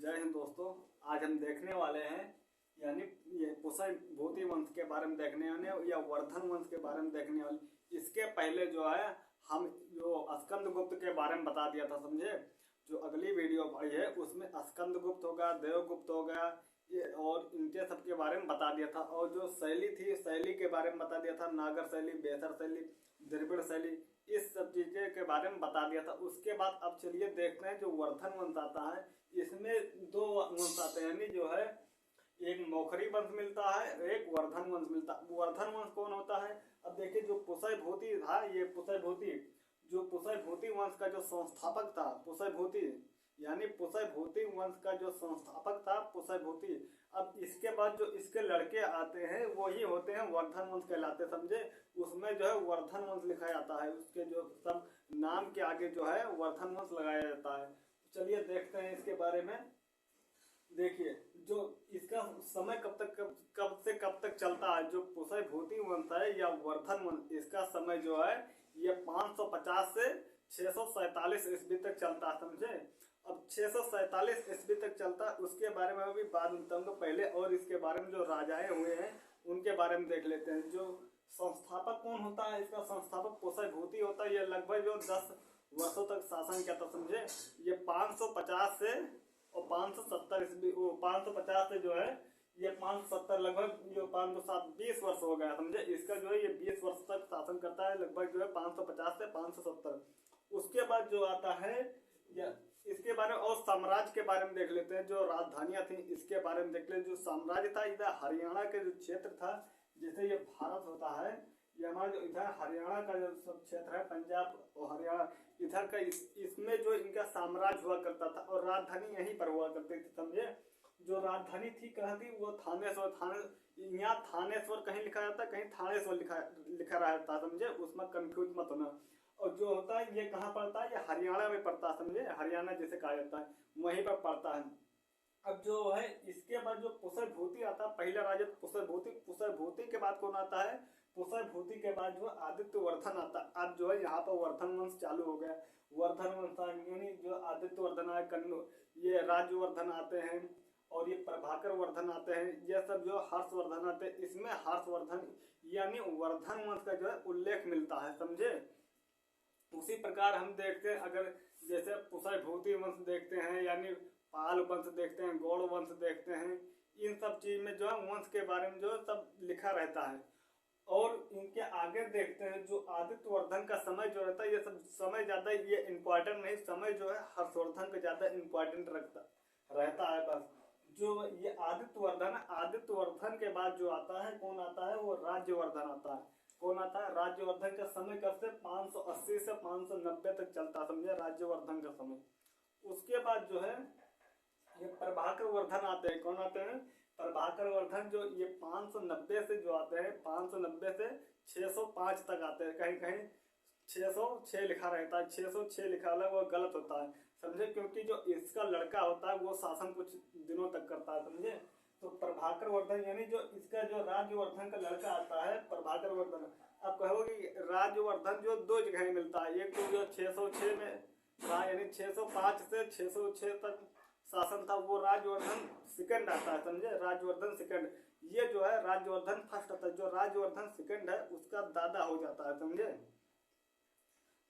जय हिंद दोस्तों। आज हम देखने वाले हैं यानी ये पुष्य भूति वंश के बारे में देखने वाले या वर्धन वंश के बारे में देखने वाले। इसके पहले जो है हम जो स्कंदगुप्त के बारे में बता दिया था, समझे। जो अगली वीडियो आई है उसमें स्कंदगुप्त हो गया, देवगुप्त हो गया, ये और इनके सब के बारे में बता दिया था। और जो शैली थी, शैली के बारे में बता दिया था, नागर शैली, बेसर शैली, द्रविड़ शैली, इस सब चीज़ें के बारे में बता दिया था। उसके बाद अब चलिए देखते हैं जो वर्धन वंश आता है। इसमें दो वंश आते हैं, यानी जो है एक मौखरी वंश मिलता है, एक वर्धन वंश मिलता है। वर्धन वंश कौन होता है? अब देखिए जो पुष्य भूति था, ये पुष्य भूति, जो पुष्य भूति वंश का जो संस्थापक था, पुष्य भूति यानी पुष्य भूति वंश का जो संस्थापक था पुष्य भूति। अब इसके बाद जो इसके लड़के आते हैं वही होते हैं वर्धन वंश कहलाते, समझे। उसमें जो है वर्धन वंश लिखा जाता है, उसके जो सब नाम के आगे जो है वर्धन वंश लगाया जाता है। चलिए देखते हैं इसके बारे में। देखिए जो इसका समय कब से कब तक चलता है, जो पुष्य भूति वंश है या वर्धन वंश, इसका समय जो है ये 550 से 647 ईस्वी तक चलता है, समझे। अब 647 ईस्वी तक चलता है, उसके बारे में भी बात बताऊंगा पहले। और इसके बारे में जो राजाएं हुए हैं उनके बारे में देख लेते हैं। जो संस्थापक कौन होता है, इसका संस्थापक पुष्य भूति होता है। ये लगभग जो 10 वर्षों तक शासन किया था, समझे। ये 550 से और 570 ईस्वी, 550 से जो है ये 570 लगभग, जो 507 20 वर्ष हो गया, समझे। इसका जो है ये 20 वर्ष तक शासन करता है, लगभग जो है 550 से 570। उसके बाद जो आता है या इसके बारे में और साम्राज्य के बारे में देख लेते हैं। जो राजधानियां थी इसके बारे में देख लेते हैं। जो साम्राज्य था इधर हरियाणा के जो क्षेत्र था, जैसे ये भारत होता है, ये हमारा जो इधर हरियाणा का जो सब क्षेत्र है, पंजाब और हरियाणा इधर का, इसमें जो इनका साम्राज्य हुआ करता था और राजधानी यहीं पर हुआ करती थी, समझे। जो राजधानी थी कहाँ थी, वो थानेश्वर, यहाँ थानेश्वर कहीं लिखा जाता है, कहीं थानेश्वर लिखा रहता है, समझे। उसमें कंफ्यूज मत होना। और जो होता है ये कहाँ पड़ता है, ये हरियाणा में पड़ता है, समझे। हरियाणा जिसे कहा जाता है वहीं पर पड़ता है। अब जो है इसके बाद जो पुष्य भूति आता है, पहला राजा पुष्य भूति। पुष्य भूति के बाद कौन आता है? पुष्य भूति के बाद जो आदित्य वर्धन आता है। अब जो है यहाँ पर वर्धन वंश चालू हो गया। वर्धन वंश यानी जो आदित्य वर्धन आए, ये राज्यवर्धन आते हैं और ये प्रभाकर वर्धन आते हैं, ये सब जो हर्षवर्धन आते हैं। इसमें हर्षवर्धन यानी वर्धन वंश का जो है उल्लेख मिलता है, समझे। उसी प्रकार हम देखते हैं, अगर जैसे पुष्य भूति वंश देखते हैं, यानी पाल वंश देखते हैं, गौड़ वंश देखते हैं, इन सब चीज में जो है वंश के बारे में जो सब लिखा रहता है। और इनके आगे देखते हैं जो आदित्य वर्धन का समय जो रहता है, ये सब समय ज्यादा ये इम्पोर्टेंट नहीं, समय जो है हर्षवर्धन का ज्यादा इम्पोर्टेंट रहता है बस। जो ये आदित्य वर्धन है, आदित्य वर्धन के बाद जो आता है कौन आता है, वो राज्यवर्धन आता है। कौन आता है? राज्यवर्धन का समय कब से 580 से 590 तक चलता है, समझे, राज्यवर्धन का समय। उसके बाद जो है ये प्रभाकर वर्धन आते हैं। कौन आते हैं? प्रभाकर वर्धन, जो ये 590 से जो आते हैं, 590 से 605 तक आते हैं। कहीं कहीं 606 लिखा रहता है, 606 लिखा है वो गलत होता है, समझे। क्योंकि जो इसका लड़का होता है वो शासन कुछ दिनों तक करता है, समझे। तो प्रभाकर वर्धन यानी जो इसका जो राज्यवर्धन का लड़का आता है प्रभाकर वर्धन। अब कहोगे राज्यवर्धन जो दो जगह मिलता है, एक तो जो 606 में था, यानी 605 से 606 तक शासन था, वो राज्यवर्धन सेकंड आता है, समझे। राज्यवर्धन सेकंड, ये जो है राज्यवर्धन फर्स्ट आता है। जो राज्यवर्धन सेकंड है उसका दादा हो जाता है, समझे।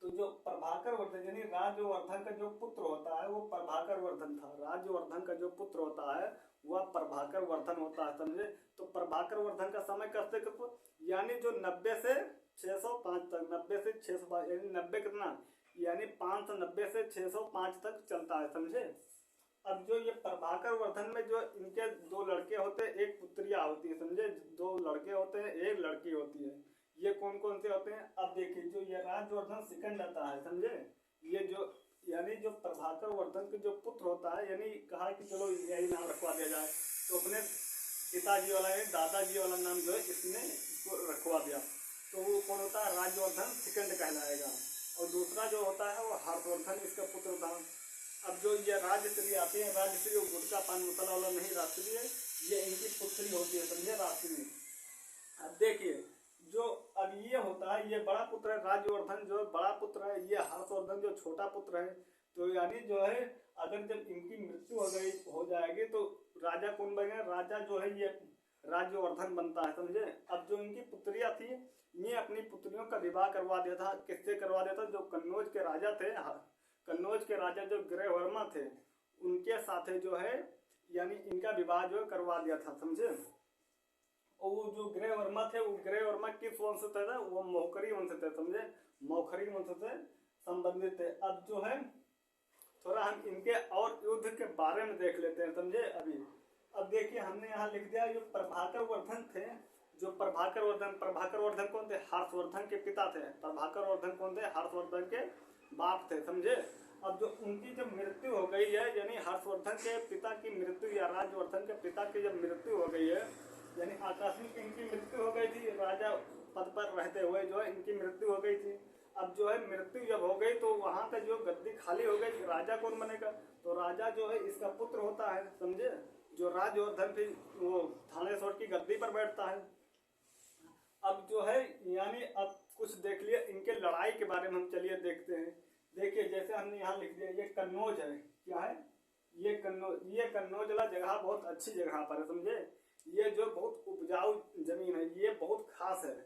तो जो प्रभाकर वर्धन यानी राज्यवर्धन का जो पुत्र होता है वो प्रभाकर वर्धन था। राज्यवर्धन का जो पुत्र होता है वह प्रभाकर वर्धन होता है, समझे। तो प्रभाकर वर्धन का समय कब से कब, यानी जो 90 से 605 तक, 90 से 605 यानी 90 कितना, यानी 590 से 605 तक चलता है, समझे। अब जो ये प्रभाकर वर्धन में जो इनके दो लड़के होते हैं, एक पुत्रिया होती है, समझे। दो लड़के होते हैं, एक लड़की होती है। ये कौन कौन से होते हैं? अब देखिए जो ये राज्यवर्धन सेकंड आता है, समझे। ये जो यानी जो प्रभाकर वर्धन के जो पुत्र होता है, यानी कहा कि चलो यही नाम रखवा दिया जाए, तो अपने पिताजी वाला यानी दादाजी वाला नाम जो है इसने इसको रखवा दिया। तो वो कौन होता है? राज्यवर्धन सेकंड कहलाएगा। और दूसरा जो होता है वो हर्षवर्धन, इसका पुत्र था। अब जो ये राजश्री आती है, राजश्री गुटखा पान मसाला वाला नहीं, राजश्री है, ये इनकी पुत्री होती है, समझे, राजश्री। अब देखिए जो अब ये होता है, ये बड़ा पुत्र है राज्यवर्धन, जो बड़ा पुत्र है, ये हर्षवर्धन जो छोटा पुत्र है, तो यानी जो है अगर जब इनकी मृत्यु हो जाएगी तो राजा कौन बनेगा? राजा जो है ये राज्यवर्धन बनता है, समझे। अब जो इनकी पुत्रियां थी, ये अपनी पुत्रियों का विवाह करवा दिया था। किससे करवा दिया था? जो कन्नौज के राजा थे, कन्नौज के राजा जो गृहवर्मा थे, उनके साथ जो है यानी इनका विवाह जो करवा दिया था, समझे। और वो जो गृहवर्मा थे, वो गृहवर्मा किस वंश से थे? वो मौखरी वंश थे, समझे, मौखरी वंश से संबंधित थे। अब जो है थोड़ा हम इनके और युद्ध के बारे में देख लेते हैं, समझे। अभी अब देखिए हमने यहाँ लिख दिया, जो प्रभाकर वर्धन थे, जो प्रभाकर वर्धन कौन थे? हर्षवर्धन के पिता थे। प्रभाकर वर्धन कौन थे? हर्षवर्धन के बाप थे, समझे। अब जो उनकी जब मृत्यु हो गई है, यानी हर्षवर्धन के पिता की मृत्यु या राज्यवर्धन के पिता की जब मृत्यु हो गई है, यानी आकस्मिक इनकी मृत्यु हो गई थी, राजा पद पर रहते हुए जो है इनकी मृत्यु हो गई थी। अब जो है मृत्यु जब हो गई तो वहां का जो गद्दी खाली हो गई, राजा कौन बनेगा? तो राजा जो है इसका पुत्र होता है, समझे। जो राज्यवर्धन थी वो थानेश्वर की गद्दी पर बैठता है। अब जो है यानी अब कुछ देख लिया इनके लड़ाई के बारे में, हम चलिए देखते हैं। देखिए जैसे हमने यहाँ लिख दिया, ये कन्नौज है, क्या है? ये कन्नौज वाला जगह बहुत अच्छी जगह पर है, समझे। ये जो बहुत उपजाऊ जमीन है, ये बहुत खास है।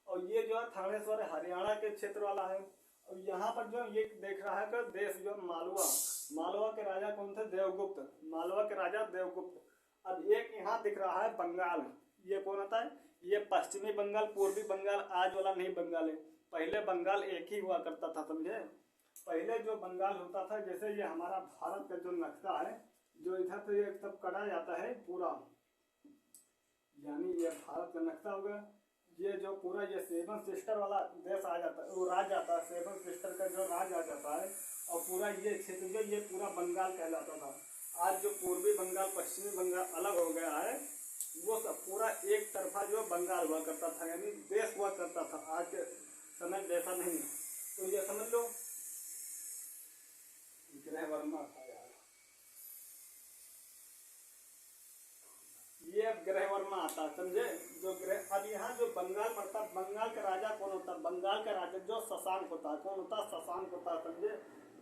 और ये जो है थानेश्वर हरियाणा के क्षेत्र वाला है। और यहाँ पर जो ये देख रहा है कि देश जो मालवा के राजा कौन थे? देवगुप्त, मालवा के राजा देवगुप्त। अब एक यहाँ दिख रहा है बंगाल, ये कौन होता है? ये पश्चिमी बंगाल, पूर्वी बंगाल, आज वाला नहीं बंगाल है। पहले बंगाल एक ही हुआ करता था, समझे। पहले जो बंगाल होता था, जैसे ये हमारा भारत का जो नक्शा है, जो इधर से ये सब कटा जाता है पूरा, यानी ये भारत का नक्शा हो गया। ये जो पूरा ये सेवन सिस्टर वाला देश आ जाता है, वो राज आता है, सेवन सिस्टर का जो राज आ जाता है। और पूरा ये क्षेत्र जो ये पूरा बंगाल कहलाता था। आज जो पूर्वी बंगाल पश्चिमी बंगाल अलग हो गया है, वो सब पूरा एक तरफा जो बंगाल हुआ करता था, यानी देश हुआ करता था। आज के समय जैसा नहीं है। तो ये समझ लो गृहवर्मा था यार, ये अब गृहवर्मा आता, समझे। जो ग्रह अब यहाँ जो बंगाल पड़ता, बंगाल का राजा कौन होता? बंगाल का राजा जो शशांक होता है, कौन होता? शशांक होता, समझे।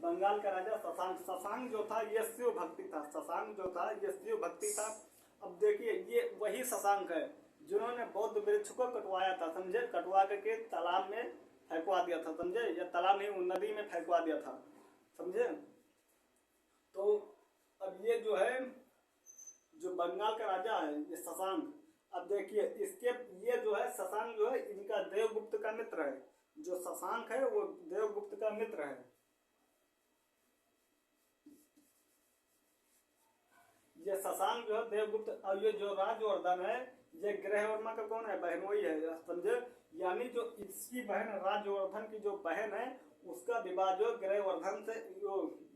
बंगाल का राजा शशांक जो था ये शिव भक्ति था, शशांक जो था ये शिव भक्ति था। अब देखिए ये वही शशांक है जिन्होंने बौद्ध वृक्ष को कटवाया था, समझे। कटवा करके तालाब में फेंकवा दिया था, समझे। या तालाब नहीं, नदी में फेंकवा दिया था, समझे। तो अब ये जो है जो बंगाल का राजा है ये शशांक, अब देखिए इसके ये जो है शशांक जो है इनका देवगुप्त का मित्र है। जो शशांक है वो देवगुप्त का मित्र है। ये शशांक जो है देवगुप्त। और ये जो राज्यवर्धन है ये गृहवर्मा का कौन है? बहनोई है, समझे। यानी जो इसकी बहन राज्यवर्धन की जो बहन है उसका विवाह जो गृहवर्धन से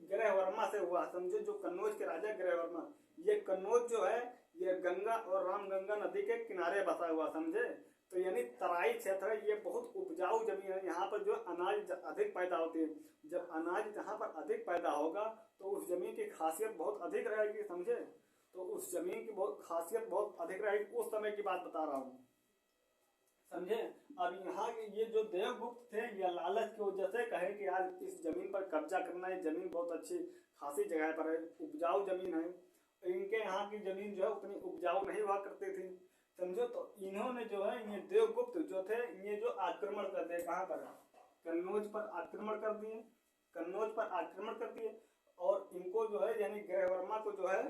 गृहवर्मा से हुआ, समझे। जो कन्नौज के राजा गृहवर्मा, ये कन्नौज जो है ये गंगा और रामगंगा नदी के किनारे बसा हुआ, समझे। तो यानी तराई क्षेत्र है, ये बहुत उपजाऊ जमीन है। यहाँ पर जो अनाज अधिक पैदा होती है। जब अनाज जहाँ पर अधिक पैदा होगा तो उस जमीन की खासियत बहुत अधिक रहेगी, समझे। तो उस जमीन की खासियत बहुत अधिक रहेगी, उस समय की बात बता रहा हूँ, समझे। अब यहाँ के ये जो देवगुप्त थे ये लालच की वजह से कहे कि आज इस जमीन पर कब्जा करना है, जमीन बहुत अच्छी खासी जगह पर है, उपजाऊ जमीन है। इनके यहाँ की जमीन जो है उतनी उपजाऊ नहीं हुआ करती थी, समझो। तो इन्होंने जो है ये देवगुप्त जो थे ये जो आक्रमण कर दिए, कहाँ पर? कन्नौज पर आक्रमण कर दिए, कन्नौज पर आक्रमण कर दिए। और इनको जो है यानी गृहवर्मा को जो है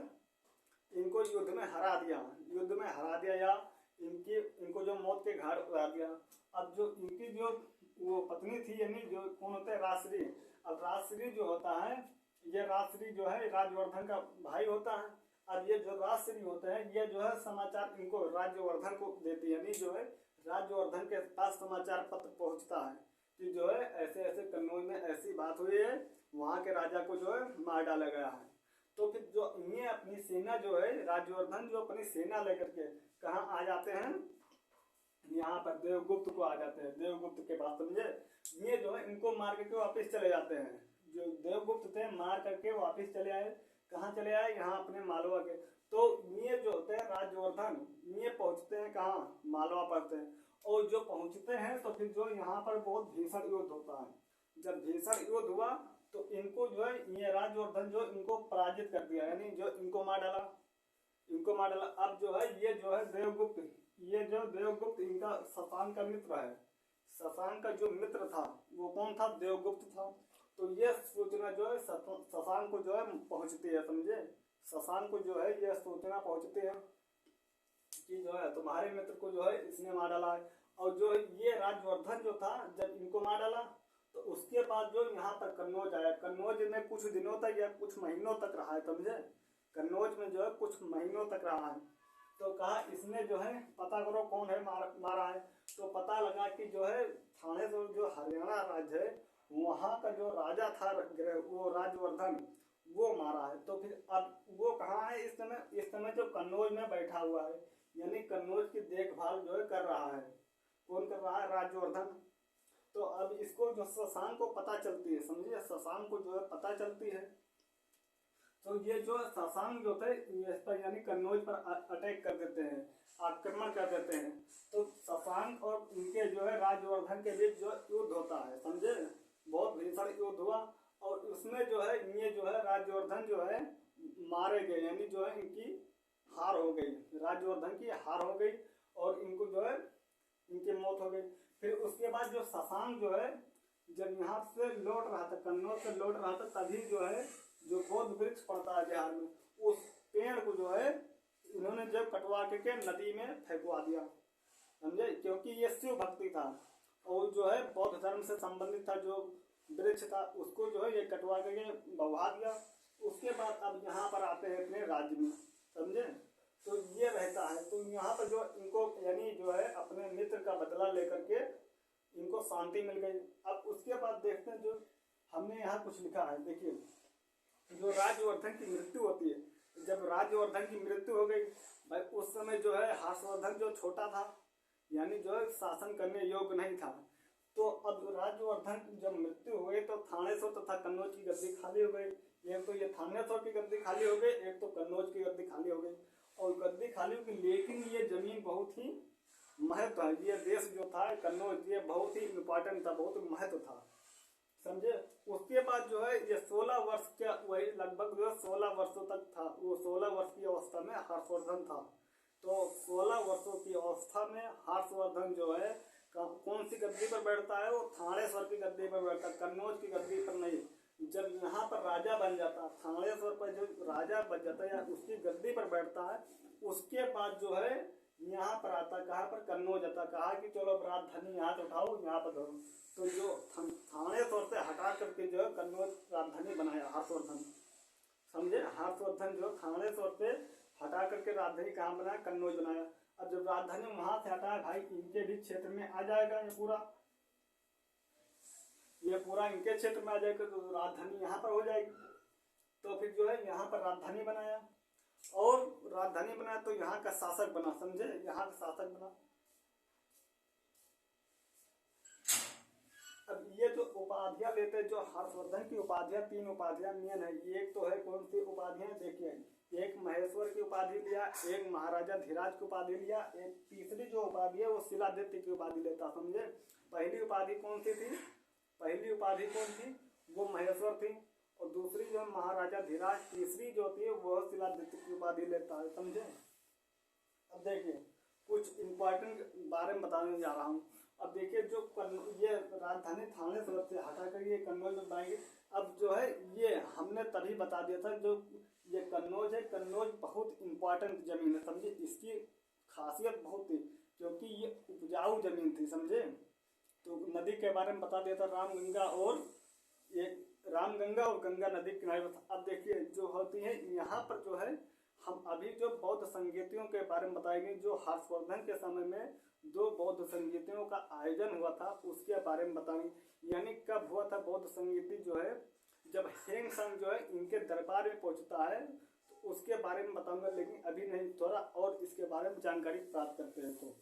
इनको युद्ध में हरा दिया या इनको जो मौत के घाट उतार दिया। अब जो इनकी जो वो पत्नी थी, यानी जो कौन होता है? राजश्री। अब राजश्री जो होता है, ये राजश्री जो है राज्यवर्धन का भाई होता है। अब ये जो राजश्री होते हैं ये जो है समाचार इनको राज्यवर्धन को देती है, यानी जो है राज्यवर्धन के पास समाचार पत्र पहुंचता है कि जो है ऐसे ऐसे कन्नौज में ऐसी बात हुई है, वहाँ के राजा को जो है मार डाला गया है। तो फिर जो ये अपनी सेना जो है राज्यवर्धन जो अपनी सेना लेकर के कहाँ आ जाते हैं? यहाँ पर देवगुप्त को आ जाते हैं, देवगुप्त के पास, समझे। ये जो है इनको मार करके वापस चले जाते हैं। जो देवगुप्त थे मार करके वापस चले आए, कहाँ चले आए? यहाँ अपने मालवा के। तो ये जो होते हैं राज्यवर्धन ये पहुँचते हैं कहाँ? मालवा पड़ते हैं। और जो पहुँचते हैं तो फिर जो यहाँ पर बहुत भीषण युद्ध होता है। जब भीषण युद्ध हुआ तो इनको जो है ये राज्यवर्धन जो इनको पराजित कर दिया, यानी जो इनको मार डाला, इनको मार डाला। अब जो है ये जो है देवगुप्त, ये जो देवगुप्त इनका शशांक का मित्र है, शशांक का जो मित्र था वो कौन था, देवगुप्त था। तो ये सूचना जो है शशांक को जो है पहुंचती है, समझे, शशांक को जो है ये सूचना पहुंचती है कि जो है तुम्हारे मित्र को जो है इसने मार डाला है। और जो ये राज्यवर्धन जो था जब इनको मार डाला तो उसके बाद जो यहाँ पर कन्नौज आया, कन्नौज में कुछ दिनों तक या कुछ महीनों तक रहा है, समझे, कन्नौज में जो है कुछ महीनों तक रहा है। तो कहा इसने जो है पता करो कौन है मारा है। तो पता लगा कि जो है थाने से जो हरियाणा राज्य है वहाँ का जो राजा था वो राज्यवर्धन, वो मारा है। तो फिर अब वो कहाँ है इस समय, इस समय जो कन्नौज में बैठा हुआ है, यानी कन्नौज की देखभाल जो है कर रहा है। कौन कर रहा है, राज्यवर्धन। तो अब इसको जो शशांक को पता चलती है, समझिए, शशांक को जो है पता चलती है। तो ये जो शशांक जो थे इस पर यानी कन्नौज पर अटैक कर देते हैं, आक्रमण कर देते हैं। तो शशांक और उनके जो है राज्यवर्धन के बीच जो युद्ध होता है, समझे, बहुत भीषण युद्ध हुआ। और उसमें जो है ये जो है राज्यवर्धन जो है मारे गए, यानी जो है इनकी हार हो गई, राज्यवर्धन की हार हो गई और इनको जो है इनकी मौत हो गई। फिर उसके बाद जो शशांक जो है जब यहाँ से लौट रहा था, कन्नौज से लौट रहा था, तभी जो है जो बोध वृक्ष पड़ता है बिहार में, उस पेड़ को जो है इन्होंने जब कटवा के नदी में फेंकवा दिया, समझे, क्योंकि ये शिव भक्ति था और जो है बौद्ध धर्म से संबंधित था, जो वृक्ष था उसको जो है ये कटवा के बहा दिया। उसके बाद अब यहाँ पर आते हैं अपने राज्य में, समझे। तो ये रहता है, तो यहाँ पर जो इनको यानी जो है अपने मित्र का बदला लेकर के इनको शांति मिल गई। अब उसके बाद देखते हैं जो हमने यहाँ कुछ लिखा है, देखिए, जो राज्यवर्धन की मृत्यु होती है, जब राज्यवर्धन की मृत्यु हो गई भाई, उस समय जो है हर्षवर्धन जो छोटा था, यानी जो है शासन करने योग्य नहीं था। तो अब राज्यवर्धन जब मृत्यु हो गई तो थानेश्वर तथा कन्नौज की गद्दी खाली हो गई। एक तो ये थानेश्वर की गद्दी खाली हो गई, एक तो कन्नौज की गद्दी खाली हो गई। और गद्दी खाली हो गई, लेकिन ये जमीन बहुत ही महत्व है, ये देश जो था कन्नौज, ये बहुत ही इम्पोर्टेंट था, बहुत महत्व था, समझे। उसके बाद जो है ये 16 वर्ष का, वही लगभग जो 16 वर्षों तक था, वो 16 वर्ष की अवस्था में हर्षवर्धन था। तो 16 वर्षों की अवस्था में हर्षवर्धन जो है कौन सी गद्दी पर बैठता है, वो थानेश्वर की गद्दी पर बैठता है, कन्नौज की गद्दी पर नहीं। जब यहाँ पर राजा बन जाता, थानेश्वर पर जो राजा बन जाता है या उसकी गद्दी पर बैठता है, उसके बाद जो है यहाँ पर आता, कहाँ पर, कन्नौज आता। कहा कि चलो अब राजधानी यहाँ से उठाओ, यहाँ पर धरो। तो जो थानेश्वर से हटा करके जो है कन्नौज राजधानी बनाया हर्षवर्धन, समझे। हर्षवर्धन जो थानेश्वर से हटा करके राजधानी कहाँ बनाया, कन्नौज बनाया। अब जब राजधानी वहां से हटाया भाई, इनके भी क्षेत्र में आ जाएगा ये पूरा इनके क्षेत्र में आ जाएगा, तो राजधानी यहाँ पर हो जाएगी। तो फिर जो है यहाँ पर राजधानी बनाया, और राजधानी बनाया तो यहाँ का शासक बना, समझे, यहाँ का शासक बना। अब ये जो उपाधियां लेते हैं, जो हर्षवर्धन की उपाधियां, 3 उपाधियां मेन है। एक तो है कौन सी उपाधियां, देखिए, एक महेश्वर की उपाधि लिया, एक महाराजा धीराज की उपाधि लिया, एक तीसरी जो उपाधि है वो शिलादित्य की उपाधि लेता, समझे। पहली उपाधि कौन सी थी, पहली उपाधि कौन थी, वो महेश्वर थी, और दूसरी जो महाराजा धीराज, तीसरी जो होती है वो शिलादित्य की उपाधि लेता है, समझे। अब देखिए कुछ इम्पोर्टेंट बारे में बताने जा रहा हूँ। अब देखिए जो ये राजधानी थानेश्वर से हटा कर ये कन्नौज में बनाएंगे। अब जो है ये हमने तभी बता दिया था, जो ये कन्नौज है, कन्नौज बहुत इम्पोर्टेंट जमीन है, समझे। इसकी खासियत बहुत थी क्योंकि ये उपजाऊ जमीन थी, समझे। तो नदी के बारे में बता दिया था, रामगंगा और गंगा नदी किनारे। अब देखिए जो होती है यहाँ पर जो है, हम अभी जो बौद्ध संगीतियों के बारे में बताएंगे, जो हर्षवर्धन के समय में 2 बौद्ध संगीतियों का आयोजन हुआ था उसके बारे में बताएंगे। यानी कब हुआ था बौद्ध संगीति, जो है जब हेंग संग जो है इनके दरबार में पहुंचता है, तो उसके बारे में बताऊंगा, लेकिन अभी नहीं, थोड़ा और इसके बारे में जानकारी प्राप्त करते हैं। तो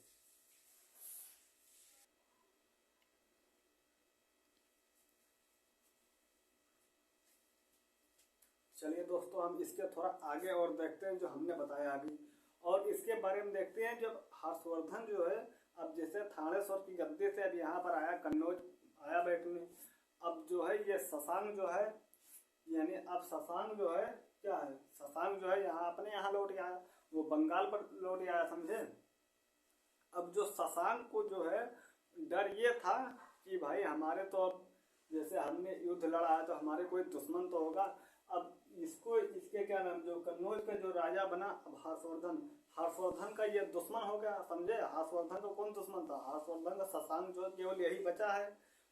चलिए दोस्तों, हम इसके थोड़ा आगे और देखते हैं जो हमने बताया अभी, और इसके बारे में देखते हैं। जब हर्षवर्धन जो है, अब जैसे थानेश्वर की गद्दी से अब यहाँ पर आया, कन्नौज आया बैठने। अब जो है ये शशांक जो है, यानी अब शशांक जो है क्या है, शशांक जो है यहाँ अपने यहाँ लौट आया, वो बंगाल पर लौट आया, समझे। अब जो शशांक को जो है डर ये था कि भाई हमारे तो अब जैसे हमने युद्ध लड़ा है तो हमारे कोई दुश्मन तो होगा। अब इसको इसके क्या नाम, जो कन्नौज का जो राजा बना अब हर्षवर्धन, हर्षवर्धन का ये दुश्मन हो गया, समझे। हर्षवर्धन का कौन दुश्मन था, हर्षवर्धन का शशांक जो केवल यही बचा है,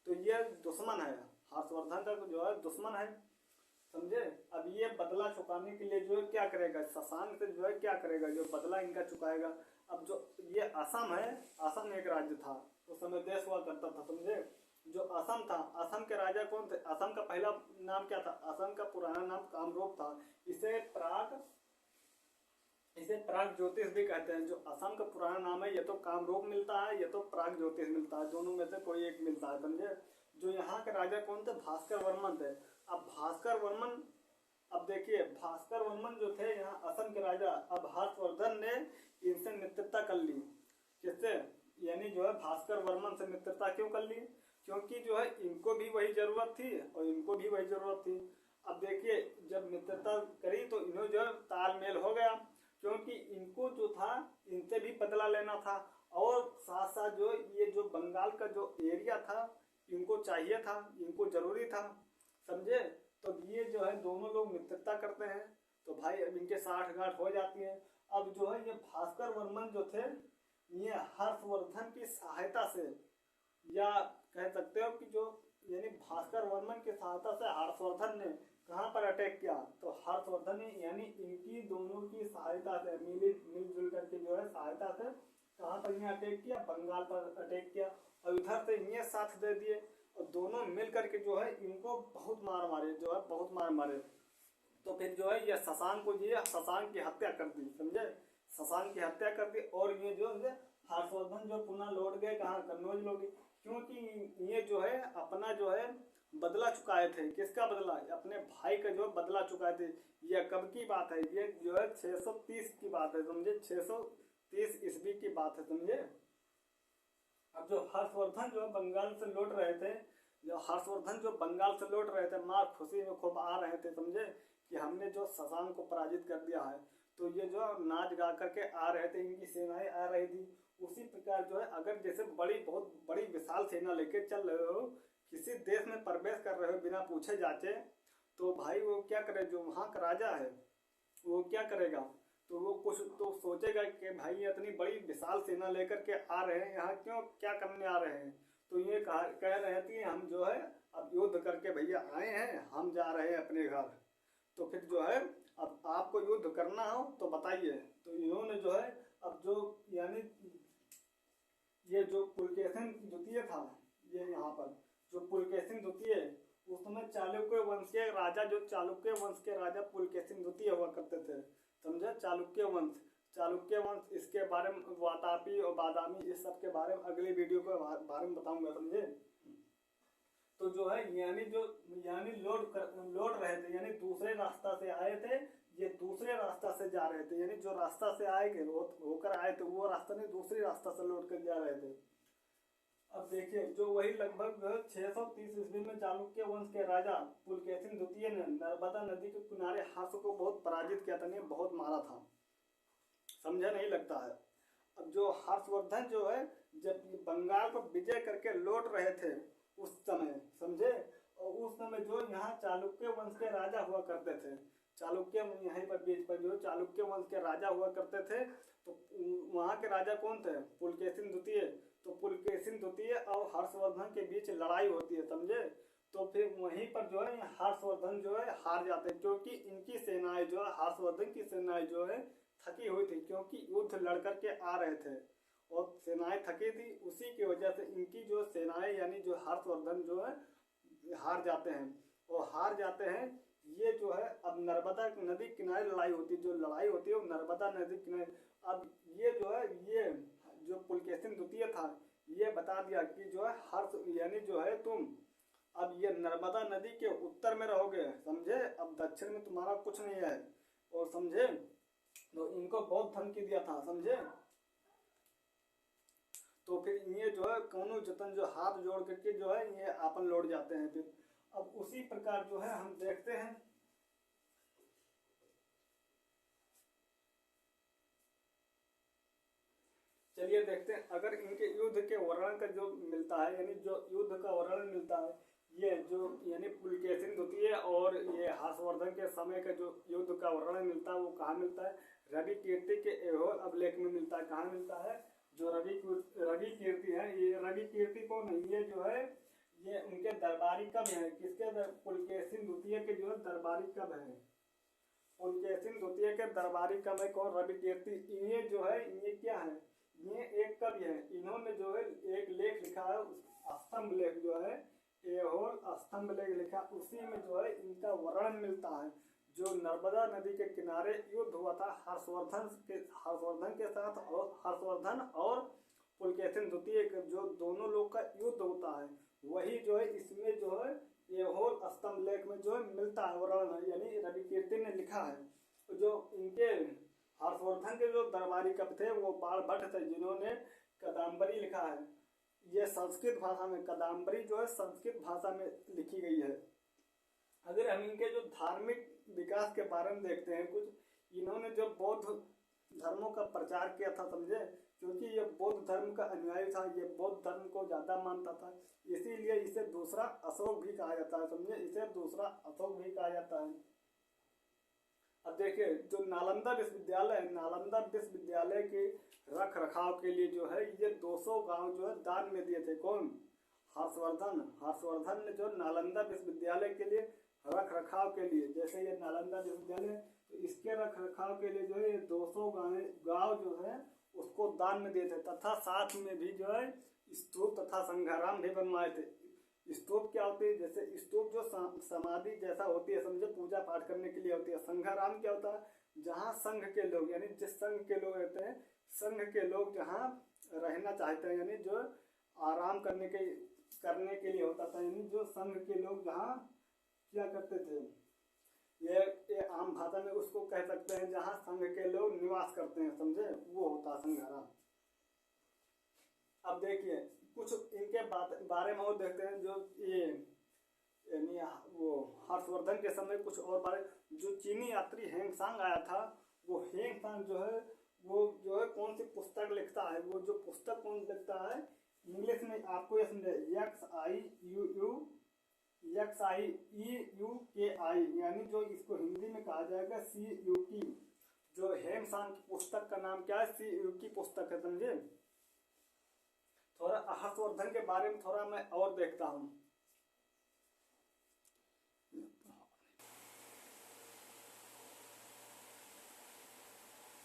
तो ये दुश्मन है, हर्षवर्धन का जो है दुश्मन है, समझे। अब ये बदला चुकाने के लिए जो है क्या करेगा, शशांक से जो है क्या करेगा, जो बदला इनका चुकाएगा। अब जो ये असम है, असम एक राज्य था उस समय, देश हुआ करता था, समझे। जो असम था, असम के राजा कौन थे, असम का पहला नाम क्या था, असम का पुराना नाम कामरूप था। इसे प्राग ज्योतिष भी कहते हैं। जो असम का पुराना नाम है, ये तो कामरूप मिलता है, ये तो प्राग ज्योतिष मिलता है, दोनों में से कोई एक मिलता है, समझे। जो यहाँ के राजा कौन थे, भास्कर वर्मन थे। अब भास्कर वर्मन, अब देखिए भास्कर वर्मन जो थे यहाँ असम के राजा, अब हर्षवर्धन ने इनसे मित्रता कर ली, किससे, यानी जो है भास्कर वर्मन से मित्रता क्यों कर ली, क्योंकि जो है इनको भी वही जरूरत थी और इनको भी वही जरूरत थी। अब देखिए जब मित्रता करी तो इन्हों जो है तालमेल हो गया, क्योंकि इनको जो था इनसे भी बदला लेना था, और साथ साथ जो ये जो बंगाल का जो एरिया था इनको चाहिए था, इनको जरूरी था, समझे। तो ये जो है दोनों लोग मित्रता करते हैं, तो भाई अब इनके साठगांठ हो जाती है। अब जो है ये भास्कर वर्मन जो थे, ये हर्षवर्धन की सहायता से, या कह सकते हो कि जो यानी भास्कर वर्मन की सहायता से हर्षवर्धन ने कहाँ पर अटैक किया, तो हर्षवर्धन ने यानी इनकी दोनों की सहायता से मिलजुल करके जो है सहायता से कहाँ पर इन्हें अटैक किया, बंगाल पर अटैक किया, और इधर से इन्हें साथ दे दिए, और दोनों मिल करके जो है इनको बहुत मार मारे, जो है बहुत मार मारे। तो फिर जो है ये शशांक को जो शशांक की हत्या कर दी, समझे, शशांक की हत्या कर दी, और ये जो है हर्षवर्धन जो पुनः लौट गए कहाँ, कन्नौज लौट गए, क्योंकि ये जो है अपना जो है बदला चुकाए थे। किसका बदला, अपने भाई का जो बदला चुकाए थे। यह कब की बात है, ये जो है 630 की बात है, समझे, 630 ईस्वी की बात है, समझे। अब जो हर्षवर्धन जो बंगाल से लौट रहे थे, माँ खुशी में खूब आ रहे थे, समझे, कि हमने जो शशांक को पराजित कर दिया है, तो ये जो नाच गा करके आ रहे थे, इनकी सेनाएं आ रही थी। उसी प्रकार जो है अगर जैसे बहुत बड़ी विशाल सेना लेके चल रहे हो, किसी देश में प्रवेश कर रहे हो बिना पूछे जाचे, तो भाई वो क्या करे, जो वहाँ का राजा है वो क्या करेगा, तो वो कुछ तो सोचेगा कि भाई ये इतनी बड़ी विशाल सेना लेकर के आ रहे हैं, यहाँ क्यों क्या करने आ रहे हैं। तो ये कह रहे थे हम जो है अब युद्ध करके भैया आए हैं, हम जा रहे हैं अपने घर। तो फिर जो है अब आपको युद्ध करना हो तो बताइए। तो इन्होंने जो है अब जो यानी ये जो पुलकेशिन द्वितीय था, ये यहाँ पर जो पुलकेशिन द्वितीय, उस समय चालुक्य वंश के राजा, जो चालुक्य वंश के राजा पुलकेशिन द्वितीय हुआ करते थे, समझे। चालुक्य वंश इसके बारे में वातापी और बादामी इस सब के बारे में अगली वीडियो के बारे में बताऊंगा, समझे। तो जो है यानी लौट रहे थे, यानी दूसरे रास्ता से आए थे, ये दूसरे रास्ता से जा रहे थे, यानी जो रास्ता से आएंगे होकर आए थे वो रास्ता नहीं, दूसरे रास्ता से लौट कर जा रहे थे। अब देखिए जो वही लगभग 630 ईस्वी में चालुक्य वंश के राजा पुलकेशिन द्वितीय ने नर्मदा नदी के किनारे हर्ष को बहुत पराजित किया था, बहुत मारा था, समझा नहीं लगता है। अब जो हर्षवर्धन जो है जब बंगाल पर विजय करके लौट रहे थे उस समय, समझे, और उस समय जो यहाँ चालुक्य वंश के राजा हुआ करते थे, चालुक्य यहीं पर बीच पर जो चालुक्य वंश के राजा हुआ करते थे, तो वहाँ के राजा कौन थे, पुलकेशिन द्वितीय। तो पुलकेशिन द्वितीय और हर्षवर्धन के बीच लड़ाई होती है, समझे। तो फिर वहीं पर जो है हर्षवर्धन जो है हार जाते हैं, क्योंकि इनकी सेनाएं जो है, हर्षवर्धन की सेनाएं जो है थकी हुई थी, क्योंकि युद्ध लड़ करके आ रहे थे और सेनाएं थकी थी, उसी की वजह से इनकी जो सेनाएं यानी जो हर्षवर्धन जो है हार जाते हैं। और हार जाते हैं, ये जो है अब नर्मदा नदी किनारे लड़ाई होती है, जो लड़ाई होती है वो नर्मदा नदी किनारे। अब ये जो है ये जो पुलकेशिन द्वितीय था, ये बता दिया कि जो है हर्ष यानी जो है तुम अब ये नर्मदा नदी के उत्तर में रहोगे, समझे, अब दक्षिण में तुम्हारा कुछ नहीं है, और समझे। तो इनको बहुत धमकी दिया था, समझे। तो फिर ये जो है कौनो जतन जो हाथ जोड़ करके जो है ये आपन लौट जाते हैं। फिर अब उसी प्रकार जो है हम देखते हैं, चलिए देखते हैं। अगर इनके युद्ध के वर्णन का जो मिलता है, यानी जो युद्ध का वर्णन मिलता है, ये जो यानी पुलकेशिन द्वितीय और ये हर्षवर्धन के समय का जो युद्ध का वर्णन मिलता है वो कहाँ मिलता है? रवि कीर्ति के ऐहोल अभिलेख में मिलता है। कहाँ मिलता है? जो रवि कीर्ति है, ये रवि कीर्ति कौन है? ये जो है ये उनके दरबारी कब है? किसके? पुलकेशिन द्वितीय के जो है दरबारी कब है? पुलकेशिन द्वितीय के दरबारी कब है? कौन? रवि कीर्ति। ये जो है ये क्या है? ये एक कवि है। इन्होंने जो है एक लेख लिखा है, स्तंभ लेख जो है ऐहोल स्तंभ लेख लिखा, उसी में जो है इनका वर्णन मिलता है। जो नर्मदा नदी के किनारे युद्ध हुआ था हर्षवर्धन के साथ, और हर्षवर्धन और पुलकेशिन द्वितीय के जो दोनों लोग का युद्ध होता है, वही जो है इसमें जो है ऐहोल स्तंभ लेख में जो है मिलता है वर्णन, यानी रवि कीर्ति ने लिखा है। जो इनके हर्षवर्धन के जो दरबारी कवि थे वो बाण भट्ट थे, जिन्होंने कादम्बरी लिखा है। ये संस्कृत भाषा में, कादम्बरी जो है संस्कृत भाषा में लिखी गई है। अगर हम इनके जो धार्मिक विकास के बारे में देखते हैं कुछ, इन्होंने जो बौद्ध धर्मों का प्रचार किया था, समझे, क्योंकि ये बौद्ध धर्म का अनुयायी था, ये बौद्ध धर्म को ज्यादा मानता था, इसीलिए इसे दूसरा अशोक भी कहा जाता है, समझे, इसे दूसरा अशोक भी कहा जाता है। अब देखिए जो नालंदा विश्वविद्यालय है, नालंदा विश्वविद्यालय के रख रखाव के लिए जो है ये 200 गांव जो है दान में दिए थे। कौन? हर्षवर्धन ने जो नालंदा विश्वविद्यालय के लिए रख रखाव के लिए, जैसे ये नालंदा विश्वविद्यालय, तो इसके रख रखाव के लिए जो है 200 गांव जो है उसको दान में दिए थे, तथा साथ में भी जो है स्तूप तथा संघाराम भी बनवाए थे। स्तूप क्या होती है? जैसे स्तूप जो समाधि जैसा होती है, समझे, पूजा पाठ करने के लिए होती है। संघाराम क्या होता है? जहाँ संघ के लोग, यानी जिस संघ के लोग रहते हैं, संघ के लोग जहाँ रहना चाहते हैं, यानी जो आराम करने के लिए होता था, यानी जो संघ के लोग जहाँ क्या करते थे, ये आम भाषा में उसको कह सकते हैं जहाँ संघ के लोग निवास करते हैं, समझे, वो होता संघाराम। अब देखिए कुछ इनके बारे में और देखते हैं। जो ये यानी वो हर्षवर्धन के समय कुछ और बारे, जो चीनी यात्री हेंगसांग आया था, वो हेंगसांग जो है वो जो है कौन सी पुस्तक लिखता है? वो जो पुस्तक कौन लिखता है? इंग्लिश में आपको ये समझे, XIEUKI, यानी जो इसको हिंदी में कहा जाएगा CUT। जो हेंगसांग की पुस्तक का नाम क्या है? CUT पुस्तक है, समझे। थोड़ा हर्षवर्धन के बारे में थोड़ा मैं और देखता हूँ।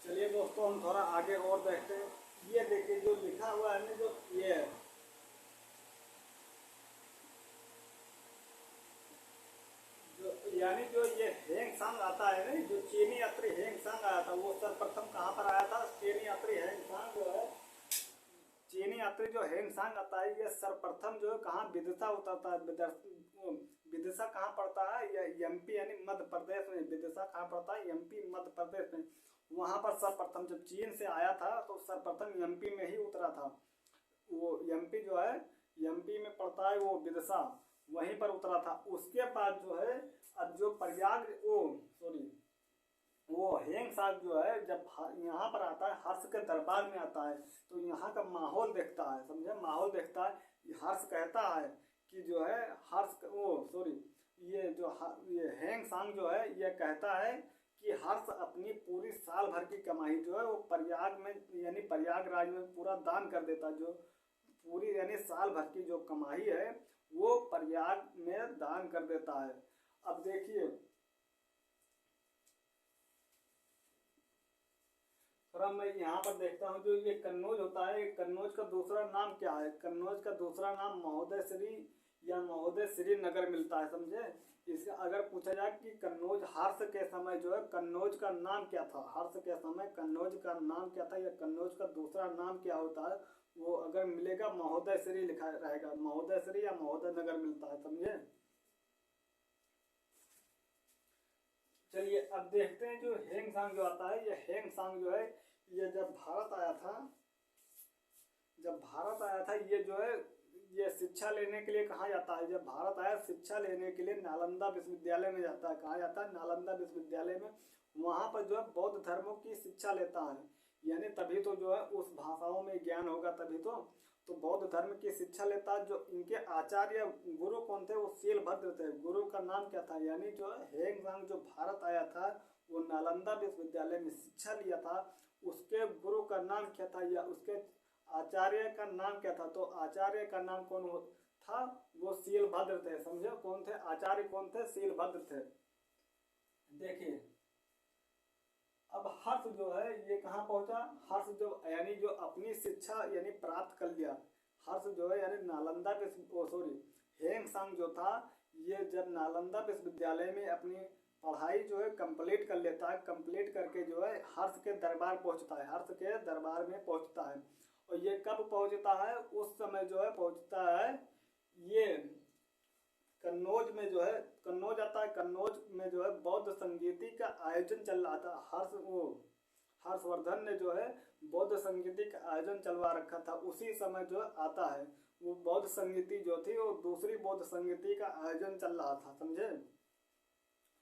चलिए दोस्तों हम थोड़ा आगे और देखते हैं। ये देखिए जो लिखा हुआ है ना, जो ये है, यानी जो ये हेंगसांग आता है ना, जो चीनी यात्री हेंगसांग आया था, वो सर्वप्रथम कहाँ पर आया था? चीनी यात्री हेंगसांग जो है, चीनी यात्री जो हेंगसांग आता है, ये सर्वप्रथम जो है कहाँ? विदिशा उतरता है। विदिशा कहाँ पड़ता है? ये MP यानी मध्य प्रदेश में। विदिशा कहाँ पड़ता है? MP मध्य प्रदेश में। वहां पर सर्वप्रथम जब चीन से आया था तो सर्वप्रथम MP में ही उतरा था। वो MP जो है MP में पड़ता है, वो विदिशा, वहीं पर उतरा था। उसके बाद जो है अब जो प्रयाग वो हेंगसांग जो है जब यहाँ पर आता है, हर्ष के दरबार में आता है, तो यहाँ का माहौल देखता है, समझे, माहौल देखता है। हर्ष कहता है कि जो है ये हेंगसांग जो है ये कहता है कि हर्ष अपनी पूरी साल भर की कमाई जो है वो प्रयाग में, यानी प्रयागराज में पूरा दान कर देता। जो पूरी यानी साल भर की जो कमाई है वो प्रयाग में दान कर देता है। अब देखिए थोड़ा मैं यहाँ पर देखता हूँ, जो ये कन्नौज होता है, कन्नौज का दूसरा नाम क्या है? कन्नौज का दूसरा नाम महोदय श्री या महोदय श्रीनगर मिलता है, समझे। इसका अगर पूछा जाए कि कन्नौज हर्ष के समय जो है कन्नौज का नाम क्या था, हर्ष के समय कन्नौज का नाम क्या था, या कन्नौज का दूसरा नाम क्या होता है, वो अगर मिलेगा महोदय श्री लिखा रहेगा, महोदय श्री या महोदय नगर मिलता है, समझे। चलिए अब देखते हैं जो हेंगसांग जो आता है, ये हेंगसांग जो है ये जब भारत आया था, ये जो है ये शिक्षा लेने के लिए कहाँ जाता है? जब भारत आया शिक्षा लेने के लिए नालंदा विश्वविद्यालय में जाता है। कहाँ जाता है? नालंदा विश्वविद्यालय में। वहाँ पर जो है बौद्ध धर्मों की शिक्षा लेता है, यानी तभी तो जो है उस भाषाओं में ज्ञान होगा, तभी तो बौद्ध धर्म की शिक्षा लेता है। जो इनके आचार्य गुरु कौन थे? वो शीलभद्र थे। गुरु का नाम क्या था? यानी जो हेंगसांग जो भारत आया था वो नालंदा विश्वविद्यालय में शिक्षा लिया था, उसके गुरु का नाम क्या था या उसके आचार्य का नाम क्या था? तो आचार्य का नाम कौन था? वो शीलभद्र थे। समझे कौन थे आचार्य? कौन थे? शीलभद्र थे। देखिए अब हर्ष जो है ये कहाँ पहुंचा? हर्ष जो यानी जो अपनी शिक्षा यानी प्राप्त कर लिया, हर्ष जो है यानी नालंदा हेंगसांग जो था ये जब नालंदा विश्वविद्यालय में अपनी पढ़ाई जो है कंप्लीट कर लेता है, कंप्लीट करके जो है हर्ष के दरबार पहुंचता है, हर्ष के दरबार में पहुंचता है। और ये कब पहुंचता है? उस समय जो है पहुंचता है ये कन्नौज में, जो है कन्नौज आता है। कन्नौज में जो है बौद्ध संगीति का आयोजन चल रहा था। हर्षवर्धन ने जो है बौद्ध संगीति का आयोजन चलवा रखा था। उसी समय जो आता है वो बौद्ध संगीति जो थी वो दूसरी बौद्ध संगीति का आयोजन चल रहा था। समझे?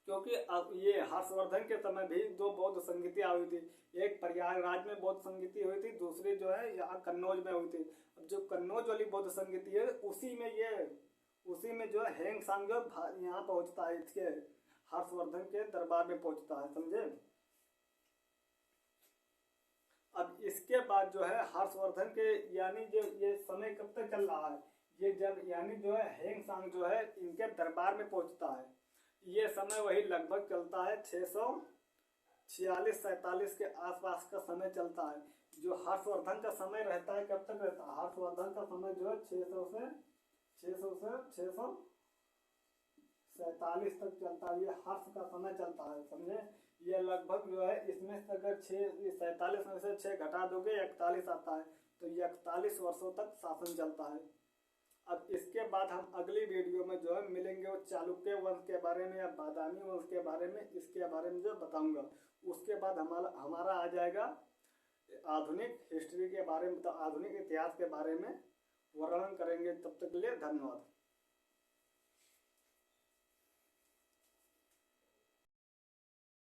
क्योंकि अब ये हर्षवर्धन के समय भी दो बौद्ध संगीतियाँ हुई थी, एक प्रयागराज में बौद्ध संगीति हुई थी, दूसरी जो है यहाँ कन्नौज में हुई थी। अब जो कन्नौज वाली बौद्ध संगीति है उसी में जो है हेंगसांग जो यहाँ पहुंचता है, इसके हर्षवर्धन के दरबार में पहुंचता है। समझे? अब इसके बाद जो है हर्षवर्धन के यानी जो ये समय कब तक चल रहा है? ये जब यानी जो है हेंगसांग जो है इनके दरबार में पहुंचता है, ये समय वही लगभग चलता है 646-47 के आसपास का समय चलता है। जो हर्षवर्धन का समय रहता है कब तक रहता है? हर्षवर्धन का समय जो है 647 तक चलता है। ये हर्ष का समय चलता है। समझे? ये लगभग जो है इसमें से अगर 47 में से 6 घटा दोगे 41 आता है, तो ये 41 वर्षों तक शासन चलता है। अब इसके बाद हम अगली वीडियो में जो है मिलेंगे वो चालुक्य वंश के बारे में या बादामी वंश के बारे में, इसके बारे में जो बताऊंगा। उसके बाद हमारा आ जाएगा आधुनिक हिस्ट्री के बारे में, तो आधुनिक इतिहास के बारे में वर्णन करेंगे। तब तक के लिए धन्यवाद।